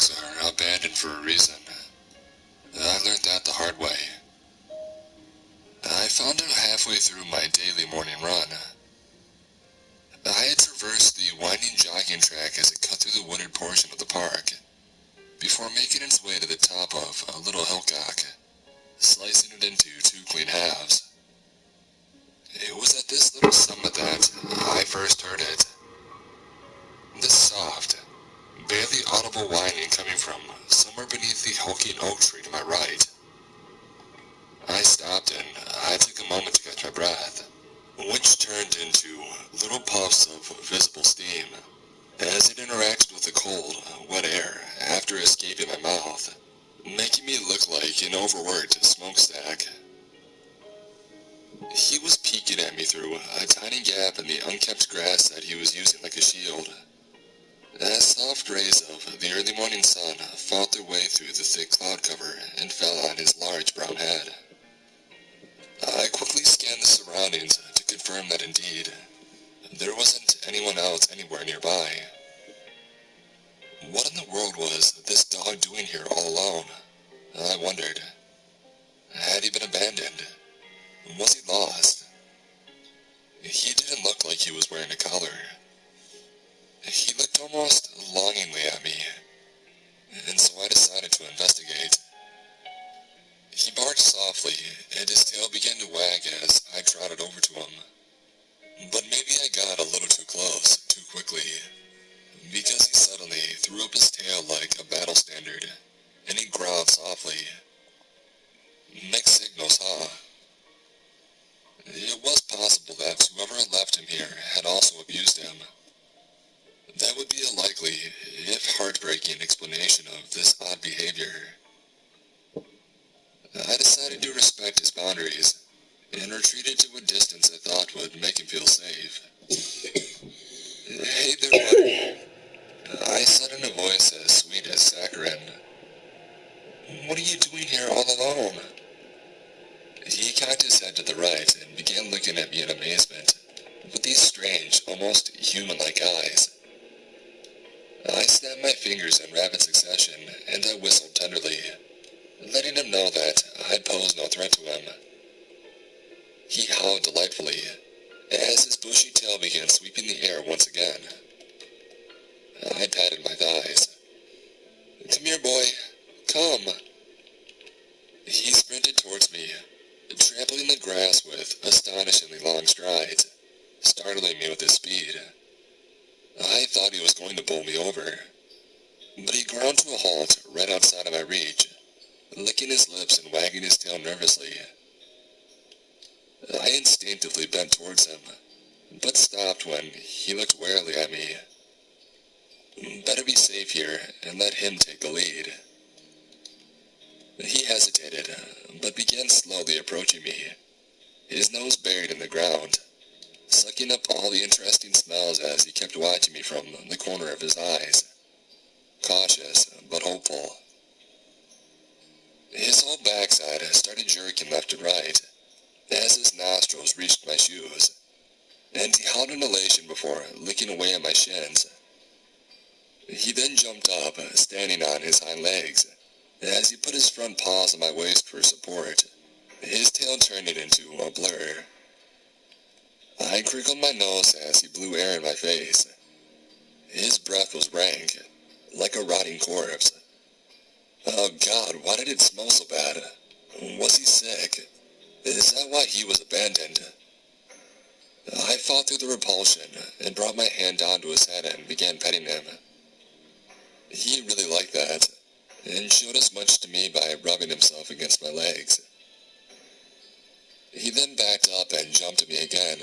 dogs are abandoned for a reason. I learned that the hard way. I found out halfway through my daily morning run. I had traversed the winding jogging track as it cut through the wooded portion of the park, before making its way to the top of a little hillcock, slicing it into two clean halves. It was at this little summit that I first heard it. This soft, barely audible whining coming from somewhere beneath the hulking oak tree to my right. I stopped and I took a moment to catch my breath, which turned into little puffs of visible steam as it interacted with the cold, wet air after escaping my mouth, making me look like an overworked smokestack. He was peeking at me through a tiny gap in the unkempt grass that he was using like a shield, as soft rays of the early morning sun fought their way through the thick cloud cover and fell on his large brown head. I quickly scanned the surroundings to confirm that indeed there wasn't anyone else anywhere nearby. What in the world was this dog doing here all alone? I wondered. Had he been abandoned? Was he lost? He didn't look like he was wearing a collar. He looked almost longingly at me, and so I decided to investigate. He barked softly, and his tail began to wag as I trotted over to him. But maybe I got a little too close, too quickly, because he suddenly threw up his tail like a battle standard, and he growled softly. Mixed signals, huh? It was possible that whoever had left him here had also abused him. That would be a likely, if heartbreaking, explanation of this odd behavior. I decided to respect his boundaries, and retreated to a distance I thought would make him feel safe. Hey there, buddy, I said in a voice as sweet as saccharine. What are you doing here all alone? He cocked his head to the right and began looking at me in amazement, with these strange, almost human-like eyes. I snapped my fingers in rapid succession, and I whistled tenderly, letting him know that I'd posed no threat to him. He howled delightfully, as his bushy tail began sweeping the air once again. I patted my thighs. Come here, boy. Come. He sprinted towards me, trampling the grass with astonishingly long strides, startling me with his speed. I thought he was going to bowl me over, but he ground to a halt right outside of my reach, licking his lips and wagging his tail nervously. I instinctively bent towards him, but stopped when he looked warily at me. Better be safe here and let him take the lead. He hesitated, but began slowly approaching me, his nose buried in the ground, sucking up all the interesting smells as he kept watching me from the corner of his eyes, cautious but hopeful. His whole backside started jerking left and right, as his nostrils reached my shoes, and he howled in elation before licking away at my shins. He then jumped up, standing on his hind legs, as he put his front paws on my waist for support, his tail turning into a blur. I crinkled my nose as he blew air in my face. His breath was rank, like a rotting corpse. Oh God, why did it smell so bad? Was he sick? Is that why he was abandoned? I fought through the repulsion and brought my hand down to his head and began petting him. He really liked that, and showed as much to me by rubbing himself against my legs. He then backed up and jumped at me again,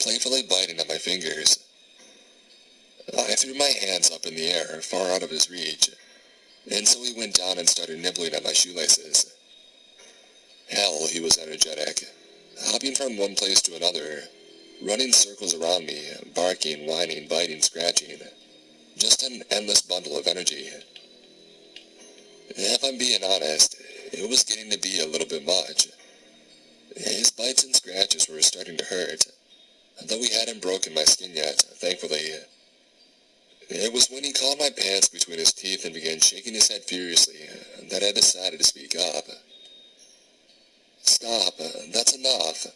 playfully biting at my fingers. I threw my hands up in the air, far out of his reach, and so he went down and started nibbling at my shoelaces. Hell, he was energetic, hopping from one place to another, running circles around me, barking, whining, biting, scratching. Just an endless bundle of energy. If I'm being honest, it was getting to be a little bit much. His bites and scratches were starting to hurt, though he hadn't broken my skin yet, thankfully. It was when he caught my pants between his teeth and began shaking his head furiously that I decided to speak up. "Stop, that's enough,"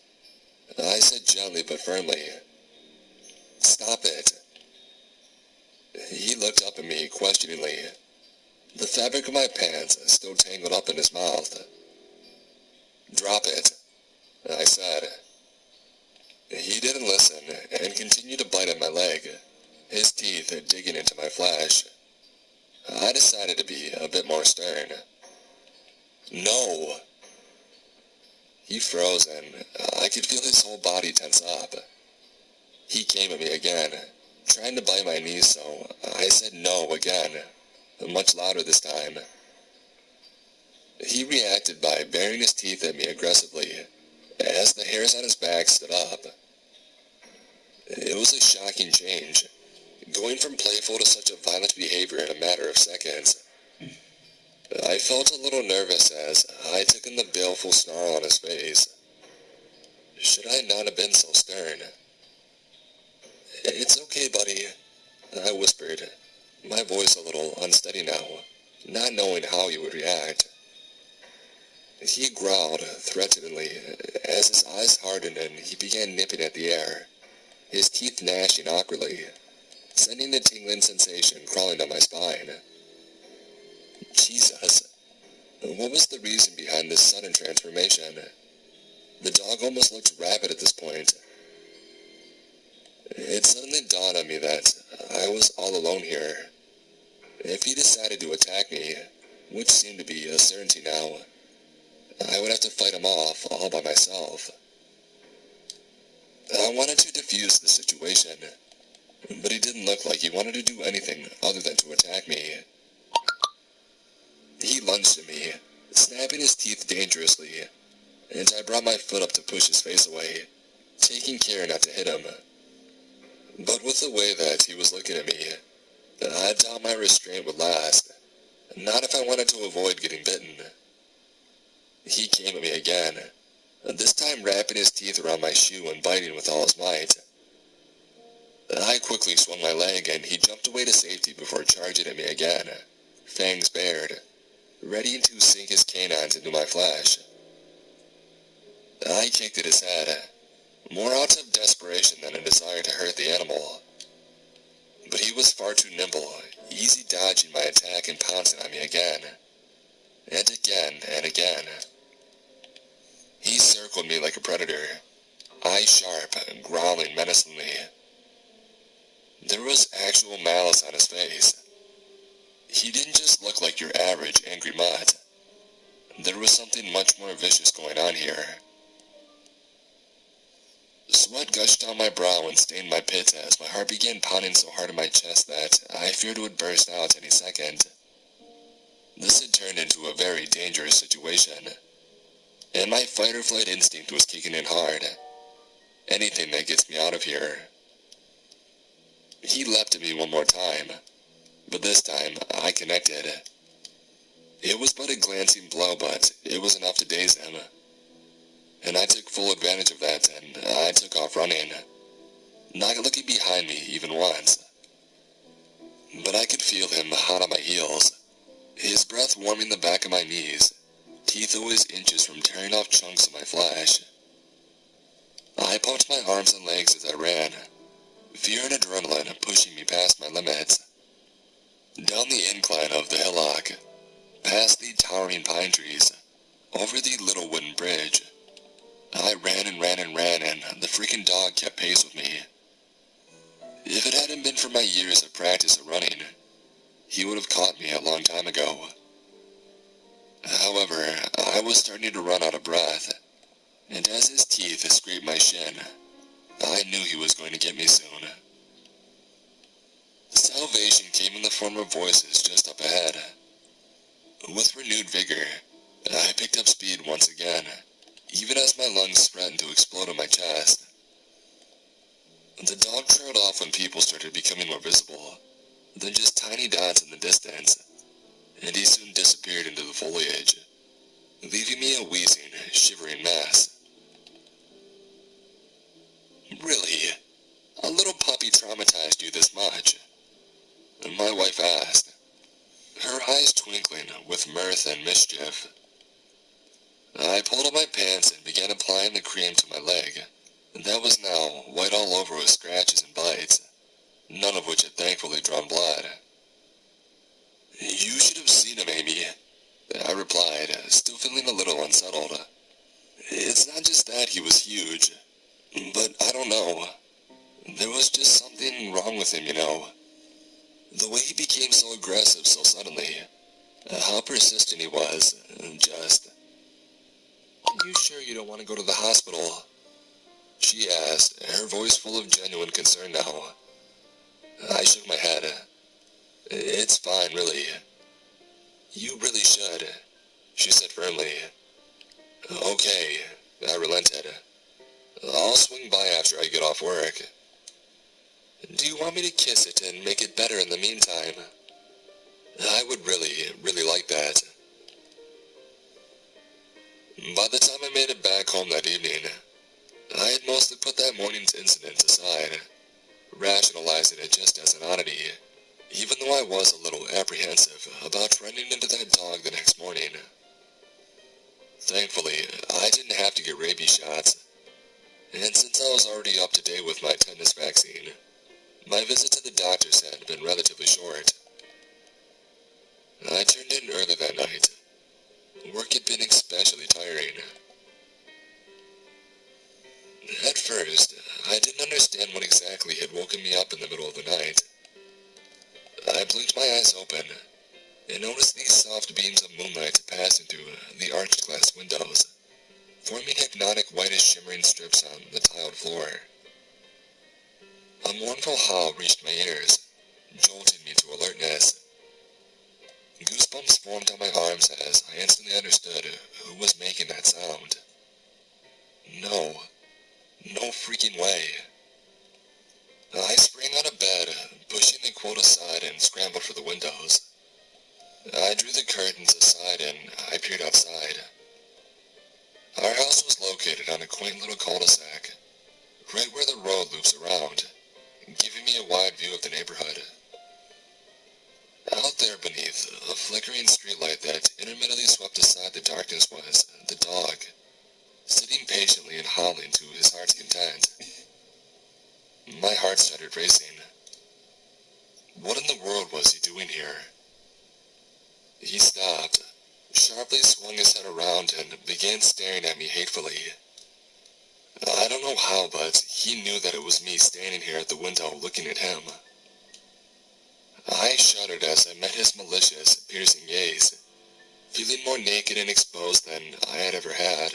I said gently but firmly. "Stop it." He looked up at me questioningly, the fabric of my pants still tangled up in his mouth. "Drop it," I said. He didn't listen and continued to bite at my leg, his teeth digging into my flesh. I decided to be a bit more stern. "No." He froze and I could feel his whole body tense up. He came at me again, trying to bite my knees, so I said no again, much louder this time. He reacted by baring his teeth at me aggressively, as the hairs on his back stood up. It was a shocking change, going from playful to such a violent behavior in a matter of seconds. I felt a little nervous as I took in the baleful snarl on his face. Should I not have been so stern? "It's okay, buddy," I whispered, my voice a little unsteady now, not knowing how he would react. He growled threateningly as his eyes hardened and he began nipping at the air, his teeth gnashing awkwardly, sending a tingling sensation crawling down my spine. Jesus, what was the reason behind this sudden transformation? The dog almost looked rabid at this point. It suddenly dawned on me that I was all alone here. If he decided to attack me, which seemed to be a certainty now, I would have to fight him off all by myself. I wanted to defuse the situation, but he didn't look like he wanted to do anything other than to attack me. He lunged at me, snapping his teeth dangerously, and I brought my foot up to push his face away, taking care not to hit him. But with the way that he was looking at me, I doubt my restraint would last, not if I wanted to avoid getting bitten. He came at me again, this time wrapping his teeth around my shoe and biting with all his might. I quickly swung my leg and he jumped away to safety before charging at me again, fangs bared, ready to sink his canines into my flesh. I kicked at his head, more out of desperation than a desire to hurt the animal. But he was far too nimble, easy dodging my attack and pouncing on me again, and again and again. He circled me like a predator, eyes sharp, growling menacingly. There was actual malice on his face. He didn't just look like your average angry mutt. There was something much more vicious going on here. Sweat gushed down my brow and stained my pits as my heart began pounding so hard in my chest that I feared it would burst out any second. This had turned into a very dangerous situation, and my fight-or-flight instinct was kicking in hard. Anything that gets me out of here. He leapt at me one more time, but this time I connected. It was but a glancing blow, but it was enough to daze him. And I took full advantage of that, and I took off running, not looking behind me even once. But I could feel him hot on my heels, his breath warming the back of my knees, teeth always inches from tearing off chunks of my flesh. I pumped my arms and legs as I ran, fear and adrenaline pushing me past my limits. Down the incline of the hillock, past the towering pine trees, over the little wooden bridge. I ran and ran and ran, and the freaking dog kept pace with me. If it hadn't been for my years of practice at running, he would have caught me a long time ago. However, I was starting to run out of breath, and as his teeth scraped my shin, I knew he was going to get me soon. Salvation came in the form of voices just up ahead. With renewed vigor, I picked up speed once again, even as my lungs threatened to explode in my chest. The dog trailed off when people started becoming more visible, then just tiny dots in the distance, and he soon disappeared into the foliage, leaving me a wheezing, shivering mess. Really? A little puppy traumatized you this much? twinkling with mirth and mischief. I pulled up my pants and began applying the cream to my leg. That was now white all over with scratches and bites, none of which had thankfully drawn blood. "You should have seen him, Amy," I replied, still feeling a little unsettled. "It's not just that he was huge, but I don't know. There was just something wrong with him, you know. The way he became so aggressive so suddenly, how persistent he was, just..." "You sure you don't want to go to the hospital?" she asked, her voice full of genuine concern now. I shook my head. "It's fine, really." "You really should," she said firmly. "Okay," I relented. "I'll swing by after I get off work." "Do you want me to kiss it and make it better in the meantime?" "I would really, really like that." By the time I made it back home that evening, I had mostly put that morning's incident aside, rationalizing it just as an oddity, even though I was a little apprehensive about running into that dog the next morning. Thankfully, I didn't have to get rabies shots, and since I was already up to date with my tetanus vaccine, my visit to the doctors had been relatively short. I turned in early that night. Work had been especially tiring. At first, I didn't understand what exactly had woken me up in the middle of the night. I blinked my eyes open and noticed these soft beams of moonlight passing through the arched glass windows, forming hypnotic whitish shimmering strips on the tiled floor. A mournful howl reached my ears, jolting me to alertness. Goosebumps formed on my arms as I instantly understood who was making that sound. No freaking way. I sprang out of bed, pushing the quilt aside and scrambled for the windows. I drew the curtains aside and I peered outside. Our house was located on a quaint little cul-de-sac, right where the road loops around, giving me a wide view of the neighborhood. Out there beneath a flickering streetlight that intermittently swept aside the darkness was the dog, sitting patiently and howling to his heart's content. My heart started racing. What in the world was he doing here? He stopped, sharply swung his head around, and began staring at me hatefully. I don't know how, but he knew that it was me standing here at the window looking at him. I shuddered as I met his malicious, piercing gaze, feeling more naked and exposed than I had ever had.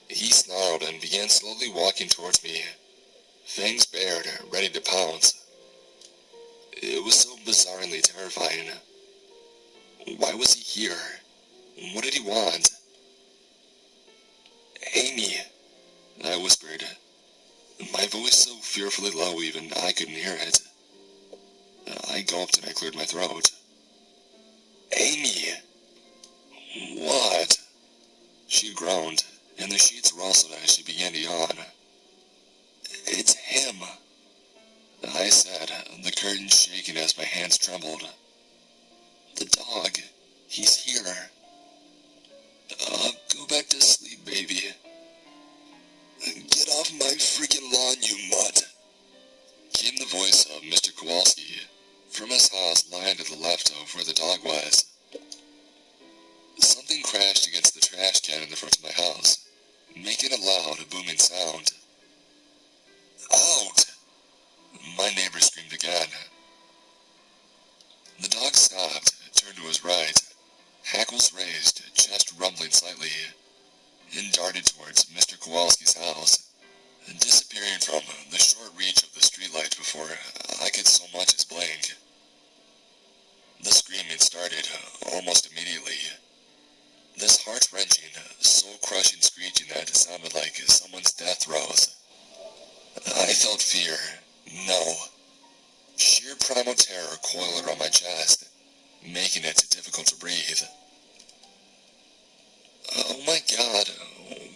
He snarled and began slowly walking towards me, fangs bared, ready to pounce. It was so bizarrely terrifying. Why was he here? What did he want? "Amy," I whispered, my voice so fearfully low even I couldn't hear it. I gulped and I cleared my throat. "Amy!" "What?" She groaned, and the sheets rustled as she began to yawn. "It's him," I said, the curtains shaking as my hands trembled. "The dog. He's here." "Go back to sleep, baby." "Get off my freaking lawn, you mutt!" came the voice of Mr. Kowalski from his house lying to the left of where the dog was. Something crashed against the trash can in the front of my house, making a loud, booming sound. "Out!" my neighbor screamed again. The dog stopped, turned to his right, hackles raised, chest rumbling slightly, and darted towards Mr. Kowalski's house, disappearing from the short reach of the streetlight before I could so much as blink. The screaming started almost immediately. This heart-wrenching, soul-crushing screeching that sounded like someone's death throes. I felt fear. No. Sheer primal terror coiled around my chest, making it difficult to breathe. Oh my God,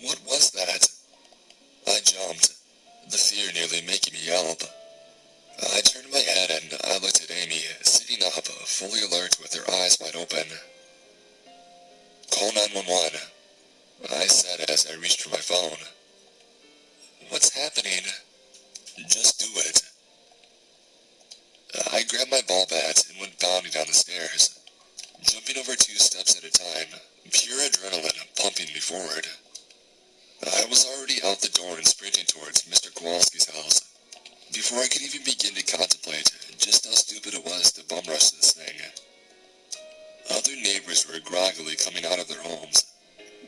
what was that? I jumped, the fear nearly making me yelp. I turned my head and I looked at Amy, sitting up, fully alert with her eyes open. "Call 911, I said as I reached for my phone. "What's happening?" "Just do it." I grabbed my ball bat and went bounding down the stairs, jumping over 2 steps at a time, pure adrenaline pumping me forward. I was already out the door and sprinting towards Mr. Kowalski's house, before I could even begin to contemplate just how stupid it was to bum rush this thing. Other neighbors were groggily coming out of their homes,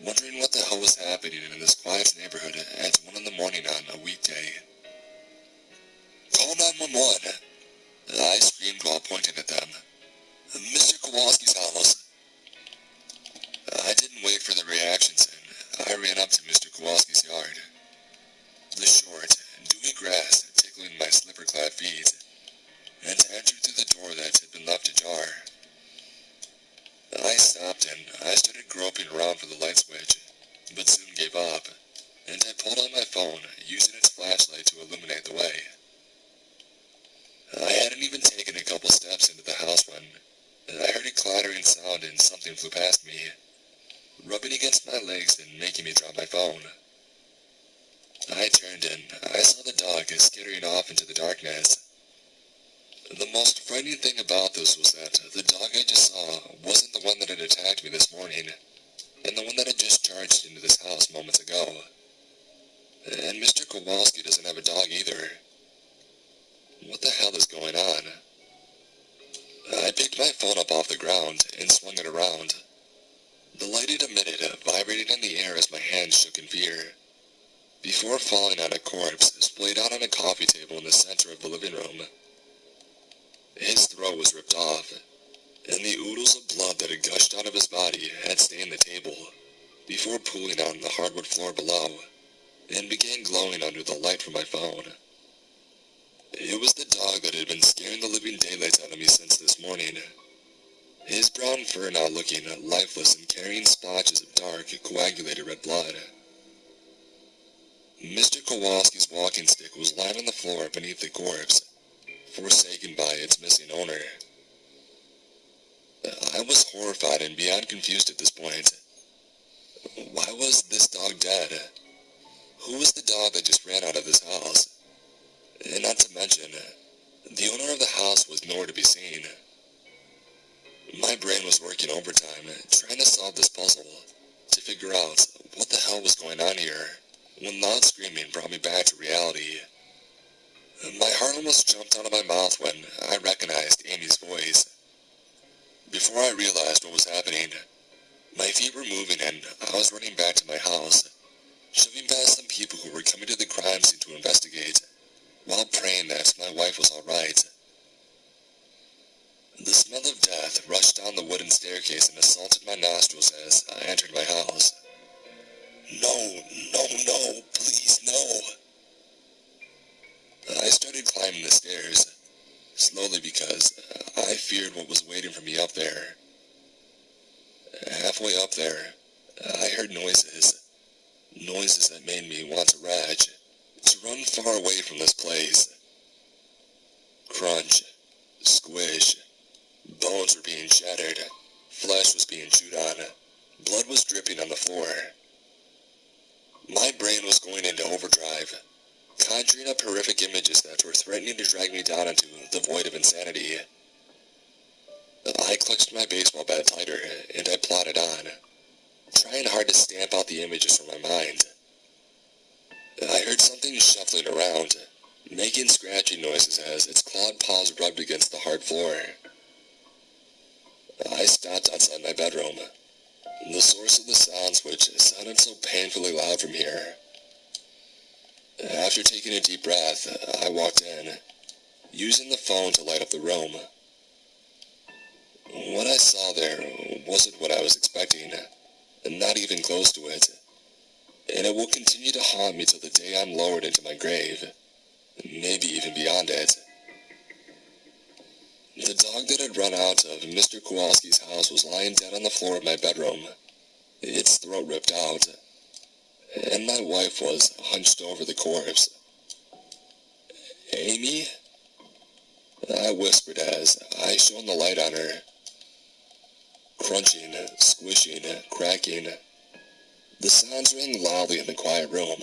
wondering what the hell was happening in this quiet neighborhood at 1 in the morning on a weekday. "Call 911, I screamed while pointing at them. "Mr. Kowalski's house." I didn't wait for the reactions and I ran up to Mr. Kowalski's yard. The short, dewy grass tickling my slipper-clad feet, and entered through the door that had been left ajar. I stopped and I started groping around for the light switch, but soon gave up, and I pulled out my phone, using its flashlight to illuminate the way. I hadn't even taken a couple steps into the house when I heard a clattering sound and something flew past me, rubbing against my legs and making me drop my phone. I turned and I saw the dog skittering off into the darkness. The most frightening thing about this was that the dog I just saw wasn't the one that had attacked me this morning, and the one that had just charged into this house moments ago. And Mr. Kowalski doesn't have a dog either. What the hell is going on? I picked my phone up off the ground and swung it around. The light it emitted vibrated in the air as my hands shook in fear, before falling on a corpse splayed out on a coffee table in the center of the living room. His throat was ripped off, and the oodles of blood that had gushed out of his body had stained the table, before pooling out on the hardwood floor below, and began glowing under the light from my phone. It was the dog that had been scaring the living daylights out of me since this morning. His brown fur now looking lifeless and carrying splotches of dark, coagulated red blood. Mr. Kowalski's walking stick was lying on the floor beneath the corpse, forsaken by its missing owner. I was horrified and beyond confused at this point. Why was this dog dead? Who was the dog that just ran out of this house? And not to mention, the owner of the house was nowhere to be seen. My brain was working overtime, trying to solve this puzzle, to figure out what the hell was going on here, when loud screaming brought me back to reality. My heart almost jumped out of my mouth when I recognized Amy's voice. Before I realized what was happening, my feet were moving and I was running back to my house, shoving past some people who were coming to the crime scene to investigate, while praying that my wife was all right. The smell of death rushed down the wooden staircase and assaulted my nostrils as I entered my house. No, please, no. I started climbing the stairs, slowly because I feared what was waiting for me up there. Halfway up there, I heard noises that made me want to rage, to run far away from this place. Crunch, squish, bones were being shattered, flesh was being chewed on, blood was dripping on the floor. My brain was going into overdrive, conjuring up horrific images that were threatening to drag me down into the void of insanity. I clutched my baseball bat tighter, and I plodded on, trying hard to stamp out the images from my mind. I heard something shuffling around, making scratching noises as its clawed paws rubbed against the hard floor. I stopped outside my bedroom, the source of the sounds which sounded so painfully loud from here. After taking a deep breath, I walked in, using the phone to light up the room. What I saw there wasn't what I was expecting, not even close to it, and it will continue to haunt me till the day I'm lowered into my grave, maybe even beyond it. The dog that had run out of Mr. Kowalski's house was lying dead on the floor of my bedroom, its throat ripped out, and my wife was hunched over the corpse. "Amy?" I whispered as I shone the light on her. crunching, squishing, cracking. The sounds rang loudly in the quiet room,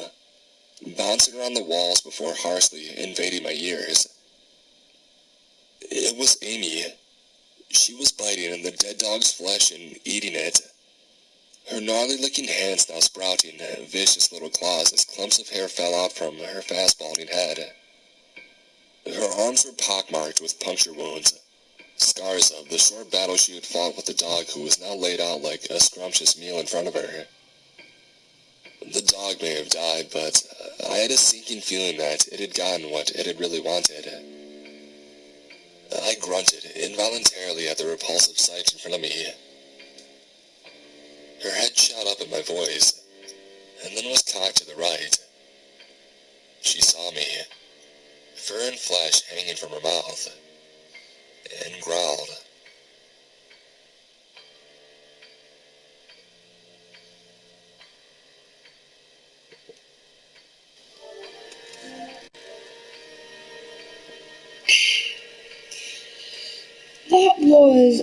bouncing around the walls before harshly invading my ears. It was Amy. She was biting in the dead dog's flesh and eating it. Her gnarly-looking hands now sprouting vicious little claws as clumps of hair fell out from her fast balding head. Her arms were pockmarked with puncture wounds, scars of the short battle she had fought with the dog who was now laid out like a scrumptious meal in front of her. The dog may have died, but I had a sinking feeling that it had gotten what it had really wanted. I grunted involuntarily at the repulsive sight in front of me. Her head shot up at my voice, and then was cocked to the right. She saw me, fur and flesh hanging from her mouth, and growled. That was...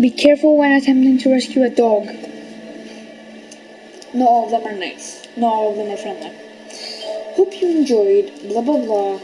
Be careful when attempting to rescue a dog. Not all of them are nice. Not all of them are friendly. Hope you enjoyed. Blah blah blah.